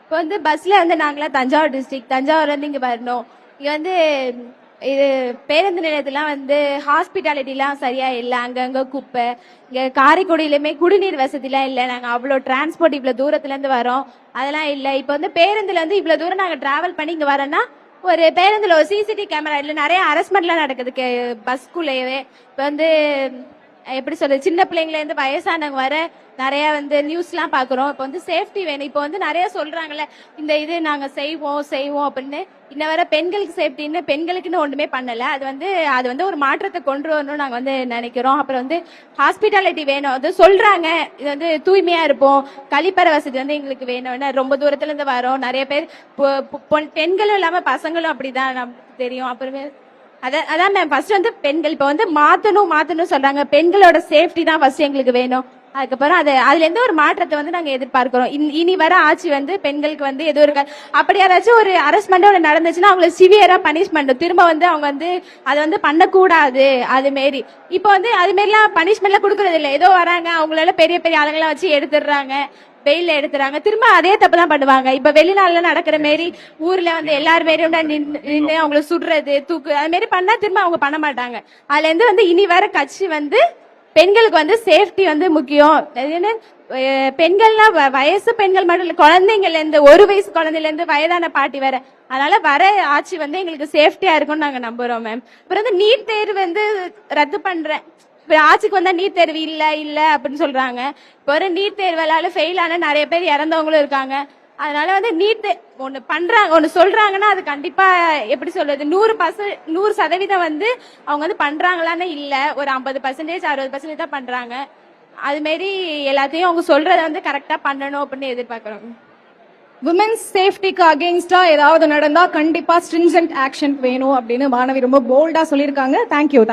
இப்போ வந்து பஸ்ல வந்து நாங்களாம் தஞ்சாவூர் டிஸ்ட்ரிக்ட், தஞ்சாவூர்ல இருந்து இங்க வரணும். இங்க வந்து இது பேருந்து நிலையத்துலாம் வந்து ஹாஸ்பிட்டாலிட்டிலாம் சரியா இல்ல. அங்கங்க குப்பை. இங்க காரைக்குடியிலுமே குடிநீர் வசதிலாம் இல்ல. நாங்க அவ்வளோ டிரான்ஸ்போர்ட் இவ்வளவு தூரத்துல இருந்து வரோம். அதெல்லாம் இல்ல. இப்போ வந்து பேருந்துல இருந்து இவ்வளவு தூரம் நாங்க டிராவல் பண்ணி இங்க வரோம்னா ஒரு பேருந்துல ஒரு சிசிடிவி கேமரா இல்ல, நிறைய அரஸ்மெண்ட்லாம் நடக்குது பஸ்குள்ளேயே. இப்ப வந்து எப்படி சொல்றது, சின்ன பிள்ளைங்கள இருந்து வயசானவங்க வர நிறைய வந்து நியூஸ் எல்லாம் பாக்குறோம். இப்ப வந்து சேஃப்டி வேணும். இப்ப வந்து நிறைய சொல்றாங்கல்ல, இந்த இது நாங்க செய்வோம் அப்படின்னு. இன்ன வர பெண்களுக்கு சேஃப்டின்னு பெண்களுக்குன்னு ஒண்ணுமே பண்ணல. அது வந்து ஒரு மாற்றத்தை கொண்டு வரணும்னு நாங்க வந்து நினைக்கிறோம். அப்புறம் வந்து ஹாஸ்பிட்டாலிட்டி வேணும். அது சொல்றாங்க, இது வந்து தூய்மையா இருப்போம், கழிப்பறை வசதி வந்து எங்களுக்கு வேணும்னு. ரொம்ப தூரத்துல இருந்து வரோம். நிறைய பேர் பெண்களும் இல்லாம பசங்களும் அப்படிதான் நமக்கு தெரியும். அப்புறமே அதான் மேம், ஃபர்ஸ்ட் வந்து பெண்கள் இப்ப வந்து மாத்தணும் சொல்றாங்க. பெண்களோட சேஃப்டி தான் ஃபர்ஸ்ட் எங்களுக்கு வேணும். அதுக்கப்புறம் அதுல இருந்து ஒரு மாற்றத்தை வந்து நாங்க எதிர்பார்க்கிறோம். இனி வர ஆட்சி வந்து பெண்களுக்கு வந்து எதுவும் இருக்காது. அப்படி யாராச்சும் ஒரு அரஸ்மெண்ட் நடந்துச்சுன்னா அவங்களுக்கு சிவியரா பனிஷ்மெண்ட், திரும்ப வந்து அவங்க வந்து அதை வந்து பண்ணக்கூடாது. அது மாரி இப்ப வந்து அது மாரிலாம் பனிஷ்மெண்ட்லாம் கொடுக்கறது இல்லை. ஏதோ வராங்க, அவங்களால பெரிய பெரிய ஆளுங்களாம் வச்சு எடுத்துடுறாங்க, வெயில எடுத்துறாங்க, திரும்ப அதே தப்பு தான் பண்ணுவாங்க. இப்ப வெளிநாட்டுல நடக்கிற மாரி ஊர்ல வந்து எல்லாரும் நின்று அவங்களை சுடுறது, தூக்கு, அது மாரி பண்ணா திரும்ப அவங்க பண்ண மாட்டாங்க. அதுல இருந்து வந்து இனி வர கட்சி வந்து பெண்களுக்கு வந்து சேஃப்டி வந்து முக்கியம். பெண்கள்லாம் வயசு பெண்கள் மட்டும் இல்ல, குழந்தைங்கள்ல இருந்து 1 வயசு குழந்தைல இருந்து வயதான பாட்டி வர, அதனால வர ஆட்சி வந்து எங்களுக்கு சேஃப்டியா இருக்கும்னு நாங்க நம்புறோம் மேம். அப்புறம் வந்து நீட் தேர்வு வந்து ரத்து பண்றேன். இப்ப ஆட்சிக்கு வந்தா நீட் தேர்வு இல்ல அப்படின்னு சொல்றாங்க. இப்ப ஒரு நீட் தேர்வால ஃபெயில் ஆன நிறைய பேர் இறந்தவங்களும் இருக்காங்க. அதனால வந்து நீட் ஒண்ணு பண்றாங்க, ஒண்ணு சொல்றாங்கன்னா அது கண்டிப்பா எப்படி சொல்றது, 100% வந்து அவங்க வந்து பண்றாங்களான்னு இல்ல, ஒரு 50% 60% தான் பண்றாங்க. அது மாரி எல்லாத்தையும் அவங்க சொல்றத வந்து கரெக்டா பண்ணணும் அப்படின்னு எதிர்பார்க்கிறோம். விமென்ஸ் சேஃப்டிக்கு அகெயின்ஸ்டா ஏதாவது நடந்தா கண்டிப்பா ஸ்ட்ரிஞ்சன்ட் ஆக்ஷன் வேணும் அப்படின்னு மாணவி ரொம்ப போல்டா சொல்லியிருக்காங்க. தேங்க்யூ.